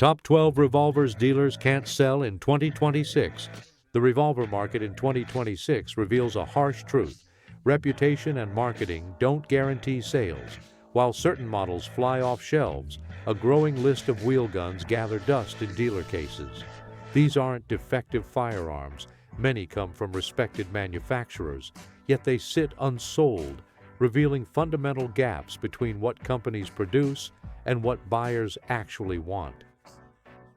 Top 12 revolvers dealers can't sell in 2026. The revolver market in 2026 reveals a harsh truth. Reputation and marketing don't guarantee sales. While certain models fly off shelves, a growing list of wheel guns gather dust in dealer cases. These aren't defective firearms. Many come from respected manufacturers, yet they sit unsold, revealing fundamental gaps between what companies produce and what buyers actually want.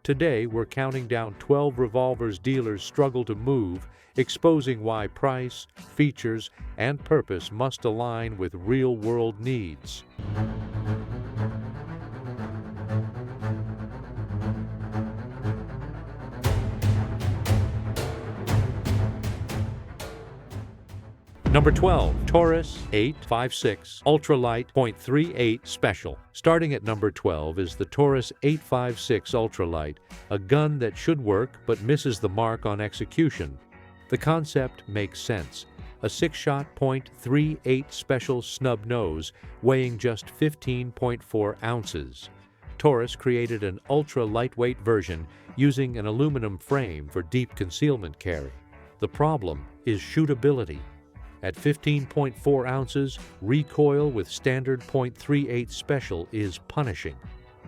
Today, we're counting down 12 revolvers dealers struggle to move, exposing why price, features, and purpose must align with real-world needs. Number 12, Taurus 856 Ultralight .38 Special. Starting at number 12 is the Taurus 856 Ultralight, a gun that should work but misses the mark on execution. The concept makes sense. A 6-shot .38 Special snub nose weighing just 15.4 ounces. Taurus created an ultra-lightweight version using an aluminum frame for deep concealment carry. The problem is shootability. At 15.4 ounces, recoil with standard .38 Special is punishing.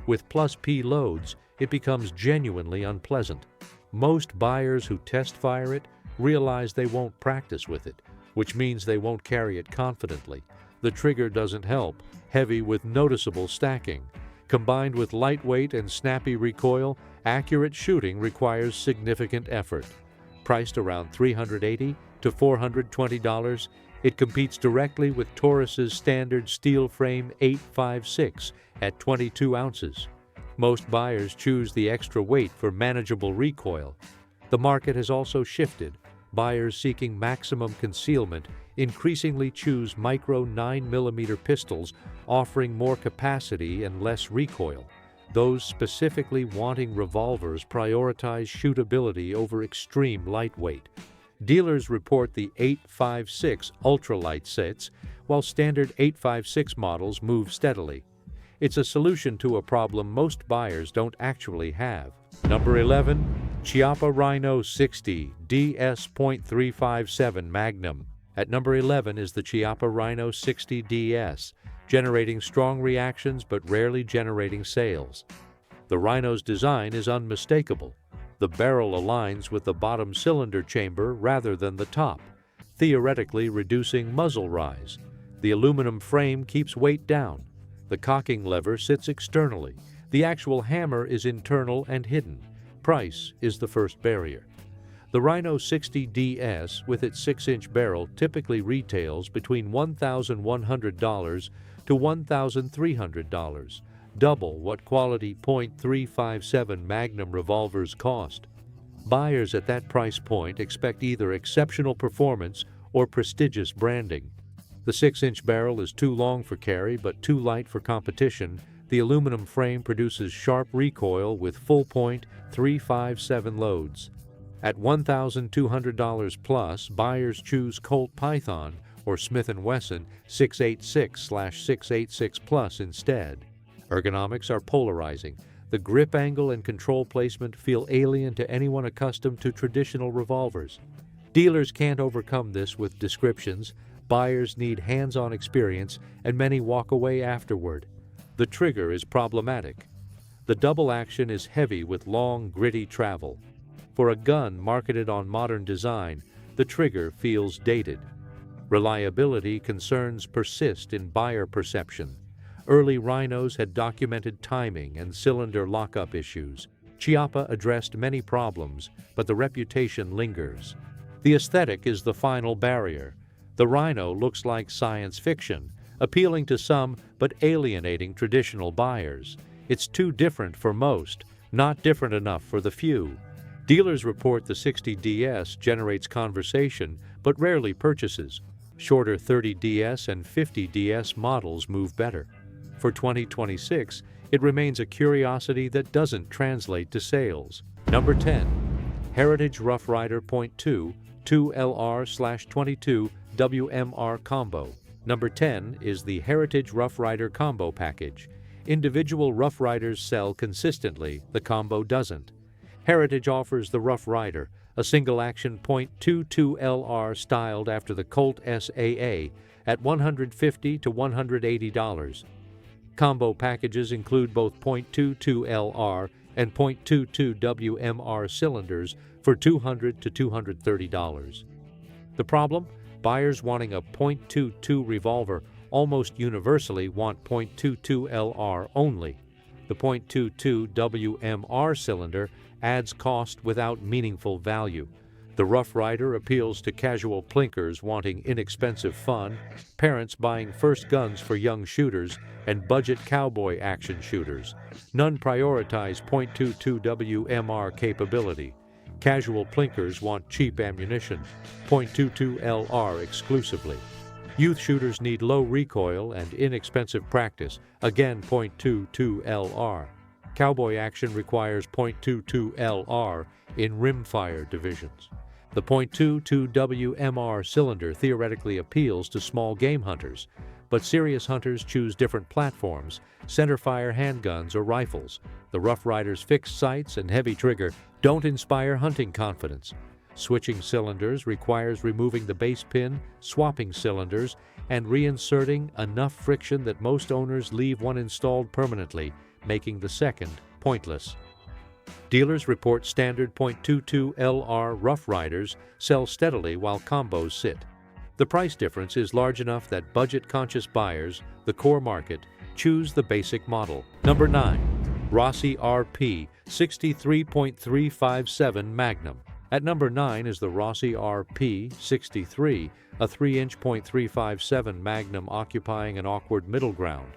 With plus P loads, it becomes genuinely unpleasant. Most buyers who test fire it realize they won't practice with it, which means they won't carry it confidently. The trigger doesn't help, heavy with noticeable stacking. Combined with lightweight and snappy recoil, accurate shooting requires significant effort. Priced around $380 to $420, it competes directly with Taurus's standard steel frame 856 at 22 ounces. Most buyers choose the extra weight for manageable recoil. The market has also shifted. Buyers seeking maximum concealment increasingly choose micro 9mm pistols, offering more capacity and less recoil. Those specifically wanting revolvers prioritize shootability over extreme lightweight. Dealers report the 856 Ultralight sets, while standard 856 models move steadily. It's a solution to a problem most buyers don't actually have. Number 11, Chiappa Rhino 60 DS.357 Magnum. At number 11 is the Chiappa Rhino 60 DS, generating strong reactions but rarely generating sales. The Rhino's design is unmistakable. The barrel aligns with the bottom cylinder chamber rather than the top, theoretically reducing muzzle rise. The aluminum frame keeps weight down. The cocking lever sits externally. The actual hammer is internal and hidden. Price is the first barrier. The Rhino 60 DS with its 6-inch barrel typically retails between $1,100 to $1,300, double what quality .357 Magnum revolvers cost. Buyers at that price point expect either exceptional performance or prestigious branding. The 6-inch barrel is too long for carry but too light for competition. The aluminum frame produces sharp recoil with full .357 loads. At $1,200 plus, buyers choose Colt Python or Smith & Wesson 686/686 Plus instead. Ergonomics are polarizing. The grip angle and control placement feel alien to anyone accustomed to traditional revolvers. Dealers can't overcome this with descriptions. Buyers need hands-on experience, and many walk away afterward. The trigger is problematic. The double action is heavy with long, gritty travel. For a gun marketed on modern design, the trigger feels dated. Reliability concerns persist in buyer perception. Early Rhinos had documented timing and cylinder lockup issues. Chiappa addressed many problems, but the reputation lingers. The aesthetic is the final barrier. The Rhino looks like science fiction, appealing to some but alienating traditional buyers. It's too different for most, not different enough for the few. Dealers report the 60 DS generates conversation but rarely purchases. Shorter 30 DS and 50 DS models move better. For 2026, it remains a curiosity that doesn't translate to sales. Number 10, Heritage Rough Rider .2 2LR/22 WMR Combo. Number 10 is the Heritage Rough Rider Combo Package. Individual Rough Riders sell consistently, the combo doesn't. Heritage offers the Rough Rider, a single-action .22 LR styled after the Colt SAA at $150 to $180. Combo packages include both .22 LR and .22 WMR cylinders for $200 to $230. The problem? Buyers wanting a .22 revolver almost universally want .22 LR only. The .22 WMR cylinder adds cost without meaningful value. The Rough Rider appeals to casual plinkers wanting inexpensive fun, parents buying first guns for young shooters, and budget cowboy action shooters. None prioritize .22 WMR capability. Casual plinkers want cheap ammunition, .22 LR exclusively. Youth shooters need low recoil and inexpensive practice, again .22 LR. Cowboy action requires .22 LR in rimfire divisions. The .22 WMR cylinder theoretically appeals to small game hunters, but serious hunters choose different platforms, centerfire handguns or rifles. The Rough Rider's fixed sights and heavy trigger don't inspire hunting confidence. Switching cylinders requires removing the base pin, swapping cylinders, and reinserting enough friction that most owners leave one installed permanently, making the second pointless. Dealers report standard .22 LR Rough Riders sell steadily while combos sit. The price difference is large enough that budget-conscious buyers, the core market, choose the basic model. Number 9. Rossi RP63.357 Magnum. At number 9 is the Rossi RP63, a 3-inch .357 Magnum occupying an awkward middle ground.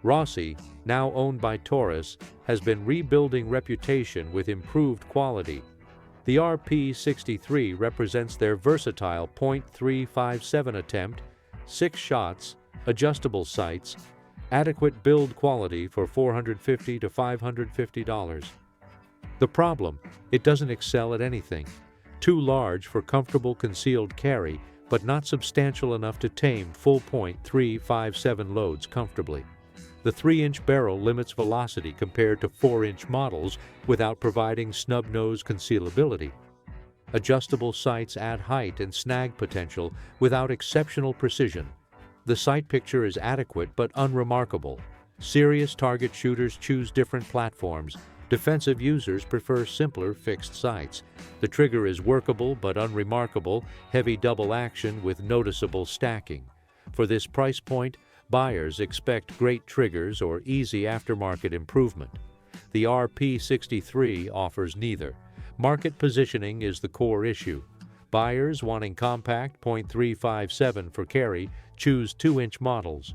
Rossi, now owned by Taurus, has been rebuilding reputation with improved quality. The RP63 represents their versatile .357 attempt, 6 shots, adjustable sights, adequate build quality for $450 to $550. The problem, it doesn't excel at anything. Too large for comfortable concealed carry, but not substantial enough to tame full .357 loads comfortably. The 3-inch barrel limits velocity compared to 4-inch models without providing snub nose concealability. Adjustable sights add height and snag potential without exceptional precision. The sight picture is adequate but unremarkable. Serious target shooters choose different platforms. Defensive users prefer simpler fixed sights. The trigger is workable but unremarkable, heavy double action with noticeable stacking. For this price point, buyers expect great triggers or easy aftermarket improvement. The RP63 offers neither. Market positioning is the core issue. Buyers wanting compact .357 for carry choose 2-inch models.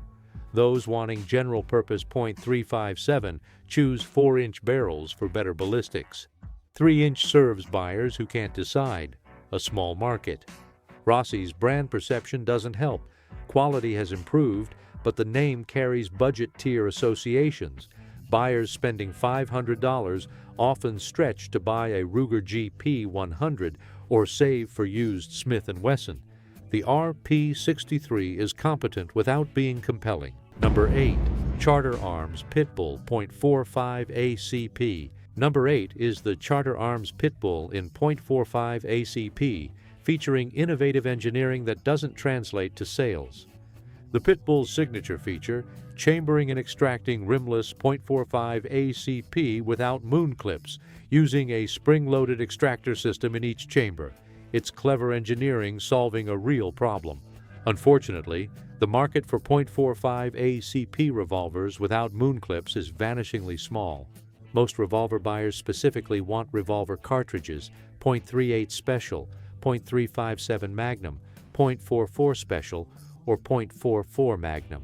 Those wanting general-purpose .357 choose 4-inch barrels for better ballistics. 3-inch serves buyers who can't decide, a small market. Rossi's brand perception doesn't help. Quality has improved, but the name carries budget-tier associations. Buyers spending $500 often stretch to buy a Ruger GP 100 or save for used Smith & Wesson. The RP63 is competent without being compelling. Number 8. Charter Arms Pitbull .45 ACP. Number 8 is the Charter Arms Pitbull in .45 ACP, featuring innovative engineering that doesn't translate to sales. The Pitbull's signature feature, chambering and extracting rimless .45 ACP without moon clips, using a spring-loaded extractor system in each chamber. It's clever engineering solving a real problem. Unfortunately, the market for .45 ACP revolvers without moon clips is vanishingly small. Most revolver buyers specifically want revolver cartridges, .38 Special, .357 Magnum, .44 Special, or .44 Magnum.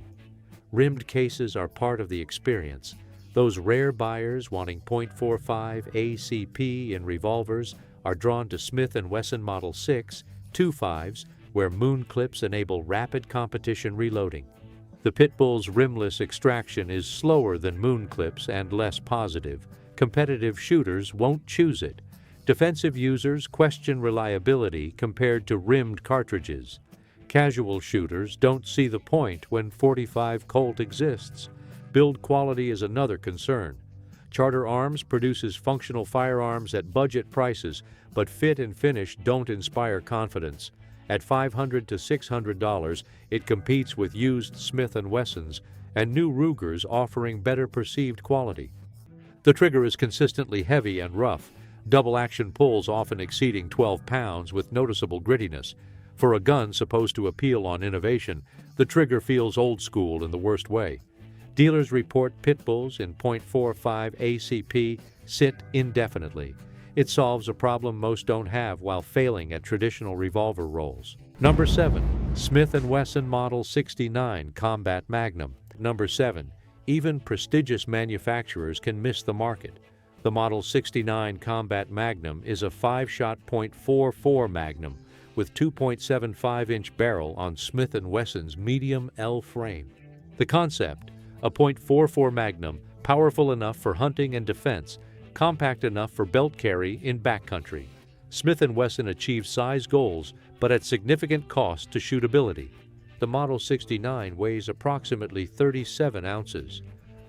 Rimmed cases are part of the experience. Those rare buyers wanting .45 ACP in revolvers are drawn to Smith & Wesson Model 6, 2.5s, where moon clips enable rapid competition reloading. The Pitbull's rimless extraction is slower than moon clips and less positive. Competitive shooters won't choose it. Defensive users question reliability compared to rimmed cartridges. Casual shooters don't see the point when .45 Colt exists. Build quality is another concern. Charter Arms produces functional firearms at budget prices, but fit and finish don't inspire confidence. At $500 to $600, it competes with used Smith & Wessons and new Rugers offering better perceived quality. The trigger is consistently heavy and rough, double-action pulls often exceeding 12 pounds with noticeable grittiness. For a gun supposed to appeal on innovation, the trigger feels old school in the worst way. Dealers report Pitbulls in .45 ACP sit indefinitely. It solves a problem most don't have while failing at traditional revolver rolls. Number 7. Smith & Wesson Model 69 Combat Magnum. Number 7. Even prestigious manufacturers can miss the market. The Model 69 Combat Magnum is a 5-shot .44 Magnum with 2.75-inch barrel on Smith & Wesson's medium L frame. The concept: a .44 Magnum, powerful enough for hunting and defense, compact enough for belt carry in backcountry. Smith & Wesson achieved size goals, but at significant cost to shootability. The Model 69 weighs approximately 37 ounces.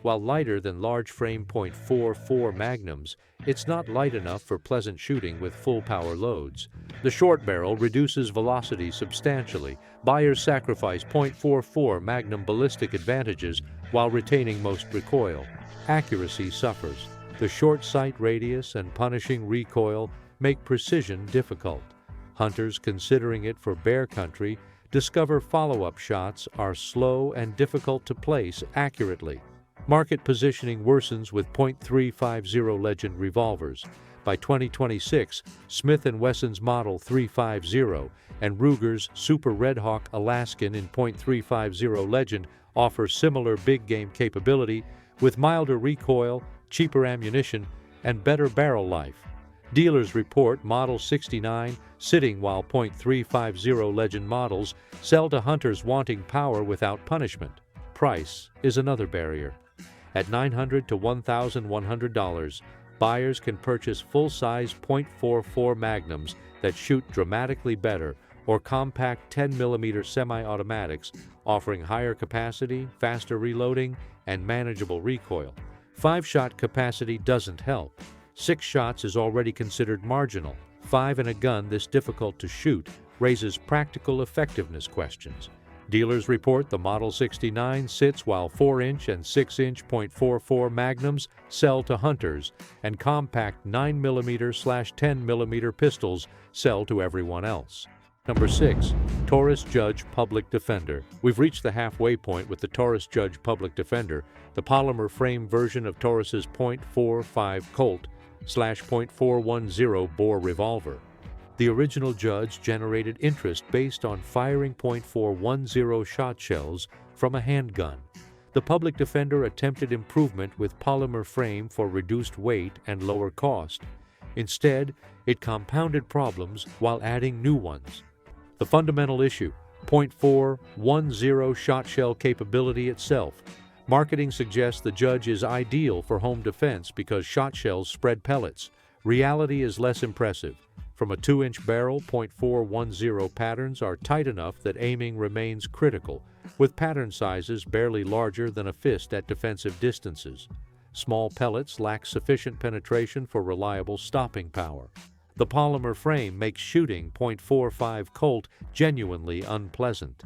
While lighter than large frame .44 Magnums, it's not light enough for pleasant shooting with full power loads. The short barrel reduces velocity substantially. Buyers sacrifice .44 Magnum ballistic advantages while retaining most recoil. Accuracy suffers. The short sight radius and punishing recoil make precision difficult. Hunters considering it for bear country discover follow-up shots are slow and difficult to place accurately. Market positioning worsens with .350 Legend revolvers. By 2026, Smith & Wesson's Model 350 and Ruger's Super Red Hawk Alaskan in .350 Legend offer similar big game capability with milder recoil, cheaper ammunition, and better barrel life. Dealers report Model 69 sitting while .350 Legend models sell to hunters wanting power without punishment. Price is another barrier. At $900 to $1,100, buyers can purchase full-size .44 Magnums that shoot dramatically better or compact 10mm semi-automatics offering higher capacity, faster reloading, and manageable recoil. 5-shot capacity doesn't help. 6 shots is already considered marginal. 5 in a gun this difficult to shoot raises practical effectiveness questions. Dealers report the Model 69 sits while 4-inch and 6-inch .44 Magnums sell to hunters, and compact 9mm/10mm pistols sell to everyone else. Number 6. Taurus Judge Public Defender. We've reached the halfway point with the Taurus Judge Public Defender, the polymer frame version of Taurus's .45 Colt/.410 bore revolver. The original Judge generated interest based on firing .410 shot shells from a handgun. The Public Defender attempted improvement with polymer frame for reduced weight and lower cost. Instead, it compounded problems while adding new ones. The fundamental issue: .410 shot shell capability itself. Marketing suggests the Judge is ideal for home defense because shot shells spread pellets. Reality is less impressive. From a 2-inch barrel, .410 patterns are tight enough that aiming remains critical, with pattern sizes barely larger than a fist at defensive distances. Small pellets lack sufficient penetration for reliable stopping power. The polymer frame makes shooting .45 Colt genuinely unpleasant.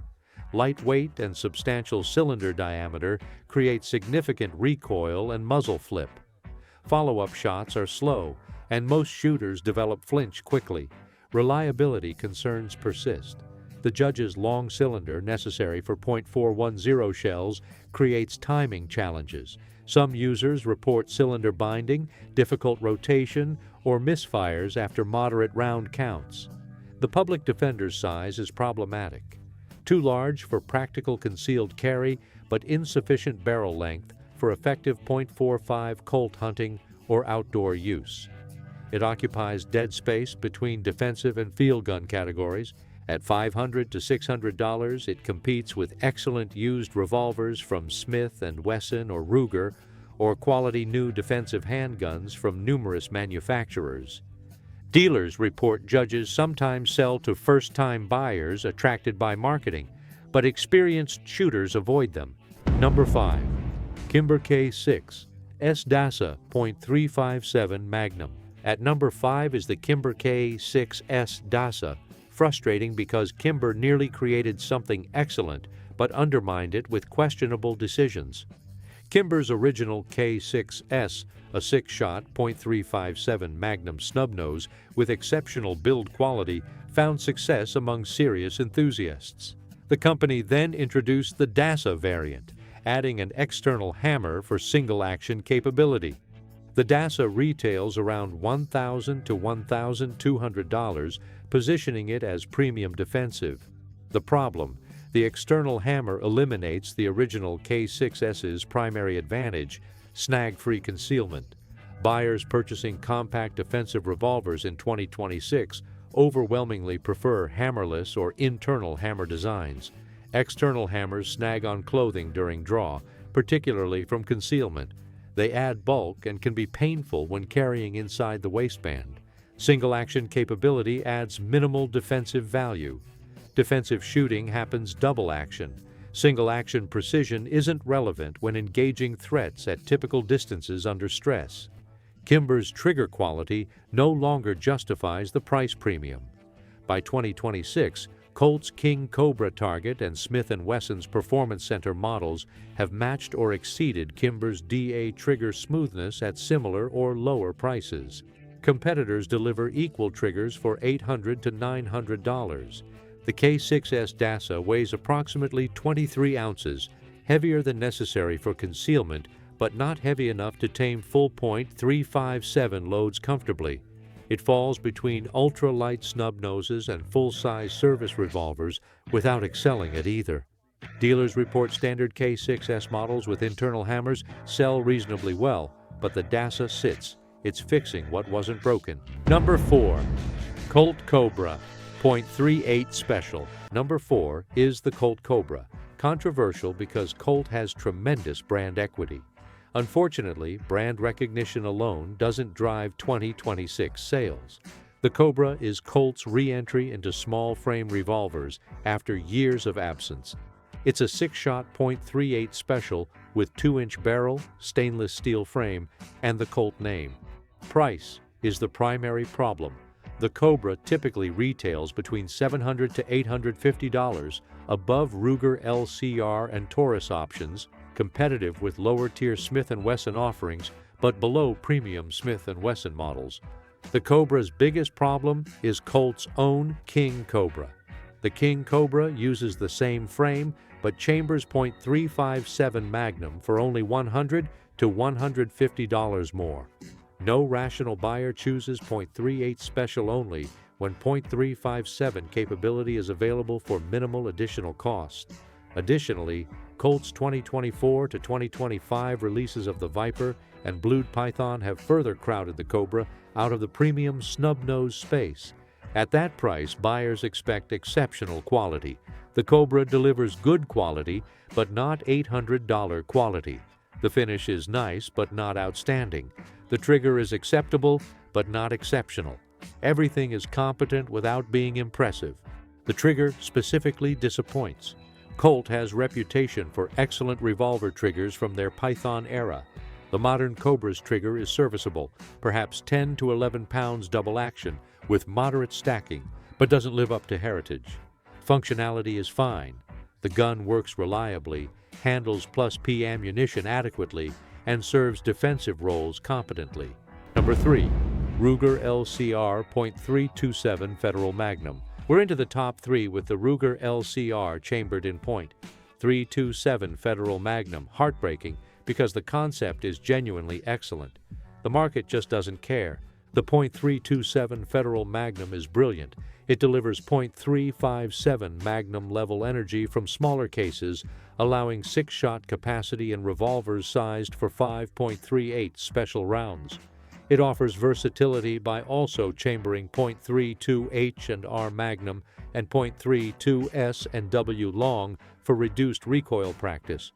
Lightweight and substantial cylinder diameter create significant recoil and muzzle flip. Follow-up shots are slow, and most shooters develop flinch quickly. Reliability concerns persist. The Judge's long cylinder necessary for .410 shells creates timing challenges. Some users report cylinder binding, difficult rotation, or misfires after moderate round counts. The Public Defender's size is problematic. Too large for practical concealed carry, but insufficient barrel length for effective .45 Colt hunting or outdoor use. It occupies dead space between defensive and field gun categories. At $500 to $600, it competes with excellent used revolvers from Smith & Wesson or Ruger, or quality new defensive handguns from numerous manufacturers. Dealers report Judges sometimes sell to first-time buyers attracted by marketing, but experienced shooters avoid them. Number 5. Kimber K6s DASA .357 Magnum. At number 5 is the Kimber K6s DASA, frustrating because Kimber nearly created something excellent but undermined it with questionable decisions. Kimber's original K6s, a 6-shot .357 Magnum snub-nose with exceptional build quality, found success among serious enthusiasts. The company then introduced the DASA variant, adding an external hammer for single-action capability. The DASA retails around $1,000 to $1,200, positioning it as premium defensive. The problem: the external hammer eliminates the original K6s's primary advantage, snag-free concealment. Buyers purchasing compact defensive revolvers in 2026 overwhelmingly prefer hammerless or internal hammer designs. External hammers snag on clothing during draw, particularly from concealment. They add bulk and can be painful when carrying inside the waistband. Single-action capability adds minimal defensive value. Defensive shooting happens double action. Single-action precision isn't relevant when engaging threats at typical distances under stress. Kimber's trigger quality no longer justifies the price premium. By 2026, Colt's King Cobra Target and Smith & Wesson's Performance Center models have matched or exceeded Kimber's DA trigger smoothness at similar or lower prices. Competitors deliver equal triggers for $800 to $900. The K6s DASA weighs approximately 23 ounces, heavier than necessary for concealment, but not heavy enough to tame full-point .357 loads comfortably. It falls between ultralight snub noses and full-size service revolvers without excelling at either. Dealers report standard K6s models with internal hammers sell reasonably well, but the DASA sits. It's fixing what wasn't broken. Number 4. Colt Cobra .38 Special. Number 4 is the Colt Cobra. Controversial because Colt has tremendous brand equity. Unfortunately, brand recognition alone doesn't drive 2026 sales. The Cobra is Colt's re-entry into small-frame revolvers after years of absence. It's a 6-shot .38 Special with 2-inch barrel, stainless steel frame, and the Colt name. Price is the primary problem. The Cobra typically retails between $700 to $850, above Ruger LCR and Taurus options, competitive with lower-tier Smith & Wesson offerings, but below premium Smith & Wesson models. The Cobra's biggest problem is Colt's own King Cobra. The King Cobra uses the same frame, but chambers .357 Magnum for only $100 to $150 more. No rational buyer chooses .38 Special only when .357 capability is available for minimal additional cost. Additionally, Colt's 2024 to 2025 releases of the Viper and Blued Python have further crowded the Cobra out of the premium snub-nose space. At that price, buyers expect exceptional quality. The Cobra delivers good quality, but not $800 quality. The finish is nice, but not outstanding. The trigger is acceptable, but not exceptional. Everything is competent without being impressive. The trigger specifically disappoints. Colt has reputation for excellent revolver triggers from their Python era. The modern Cobra's trigger is serviceable, perhaps 10 to 11 pounds double action with moderate stacking, but doesn't live up to heritage. Functionality is fine. The gun works reliably, handles +P ammunition adequately, and serves defensive roles competently. Number 3. Ruger LCR .327 Federal Magnum. We're into the top 3 with the Ruger LCR chambered in .327 Federal Magnum. Heartbreaking because the concept is genuinely excellent. The market just doesn't care. The .327 Federal Magnum is brilliant. It delivers .357 Magnum level energy from smaller cases, allowing 6-shot capacity in revolvers sized for 5.38 special rounds. It offers versatility by also chambering .32 H&R Magnum and .32 S&W Long for reduced recoil practice.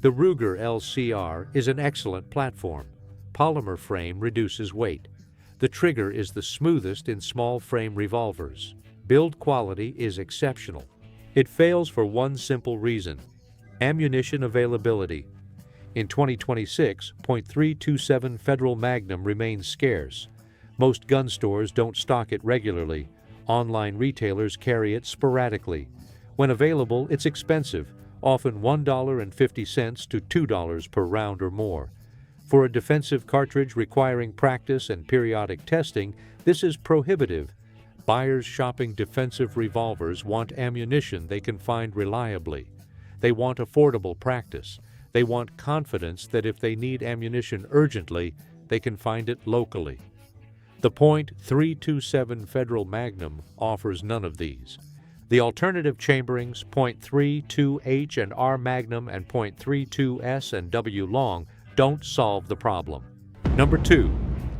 The Ruger LCR is an excellent platform. Polymer frame reduces weight. The trigger is the smoothest in small frame revolvers. Build quality is exceptional. It fails for one simple reason: ammunition availability. In 2026, .327 Federal Magnum remains scarce. Most gun stores don't stock it regularly. Online retailers carry it sporadically. When available, it's expensive, often $1.50 to $2 per round or more. For a defensive cartridge requiring practice and periodic testing, this is prohibitive. Buyers shopping defensive revolvers want ammunition they can find reliably. They want affordable practice. They want confidence that if they need ammunition urgently, they can find it locally. The .327 Federal Magnum offers none of these. The alternative chamberings, .32H and R Magnum and .32 S&W Long, don't solve the problem. Number 2.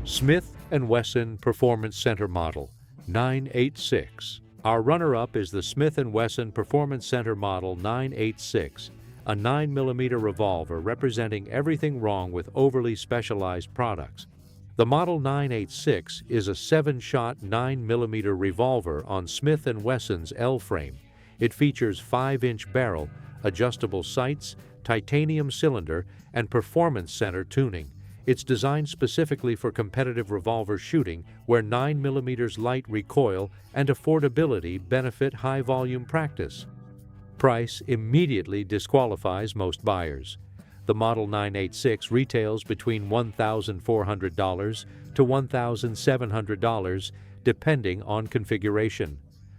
Smith & Wesson Performance Center Model 986. Our runner-up is the Smith & Wesson Performance Center Model 986, a 9mm revolver representing everything wrong with overly specialized products. The Model 986 is a 7-shot 9mm revolver on Smith & Wesson's L-frame. It features 5-inch barrel, adjustable sights, titanium cylinder, and performance center tuning. It's designed specifically for competitive revolver shooting where 9mm light recoil and affordability benefit high-volume practice. Price immediately disqualifies most buyers. The Model 986 retails between $1,400 to $1,700, depending on configuration.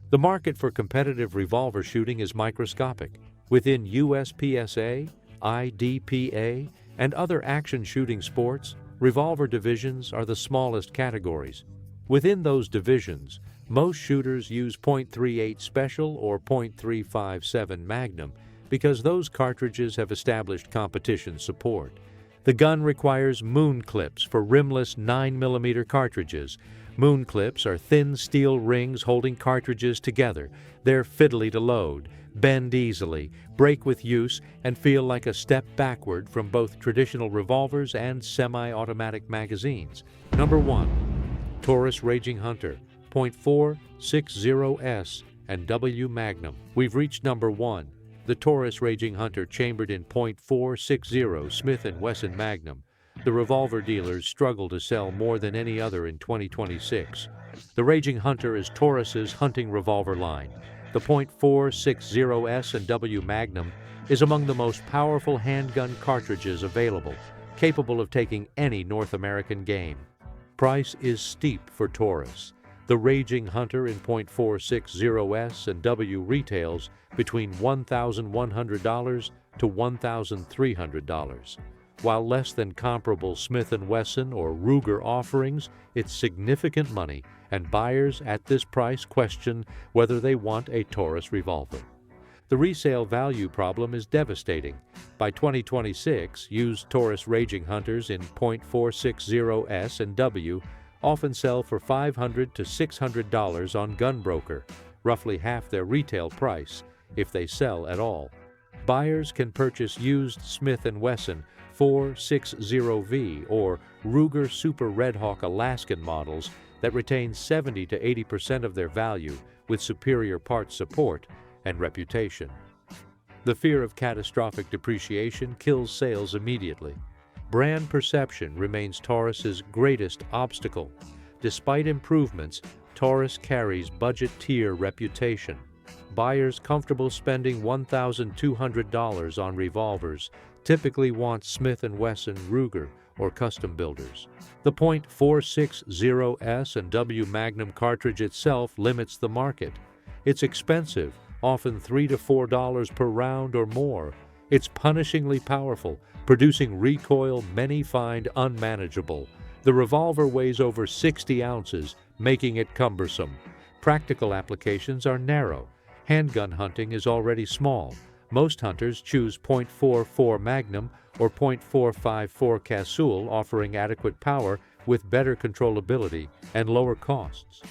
The market for competitive revolver shooting is microscopic. Within USPSA, IDPA, and other action shooting sports, revolver divisions are the smallest categories. Within those divisions, most shooters use .38 Special or .357 Magnum because those cartridges have established competition support. The gun requires moon clips for rimless 9mm cartridges. Moon clips are thin steel rings holding cartridges together. They're fiddly to load, bend easily, break with use, and feel like a step backward from both traditional revolvers and semi-automatic magazines. Number 1. Taurus Raging Hunter, .460 S&W Magnum. We've reached number 1. The Taurus Raging Hunter chambered in .460 Smith & Wesson Magnum. The revolver dealers struggle to sell more than any other in 2026. The Raging Hunter is Taurus's hunting revolver line. The .460 S&W Magnum is among the most powerful handgun cartridges available, capable of taking any North American game. Price is steep for Taurus. The Raging Hunter in .460 S&W retails between $1,100 to $1,300. While less than comparable Smith & Wesson or Ruger offerings, it's significant money, and buyers at this price question whether they want a Taurus revolver. The resale value problem is devastating. By 2026, used Taurus Raging Hunters in .460 S&W often sell for $500 to $600 on Gunbroker, roughly half their retail price, if they sell at all. Buyers can purchase used Smith & Wesson 460V or Ruger Super Redhawk Alaskan models that retain 70 to 80% of their value with superior part support and reputation. The fear of catastrophic depreciation kills sales immediately. Brand perception remains Taurus's greatest obstacle. Despite improvements, Taurus carries budget-tier reputation. Buyers comfortable spending $1,200 on revolvers typically want Smith & Wesson, Ruger, or custom builders. The .460 S&W Magnum cartridge itself limits the market. It's expensive, often $3 to $4 per round or more. It's punishingly powerful, producing recoil many find unmanageable. The revolver weighs over 60 ounces, making it cumbersome. Practical applications are narrow. Handgun hunting is already small. Most hunters choose .44 Magnum or .454 Casull, offering adequate power with better controllability and lower costs.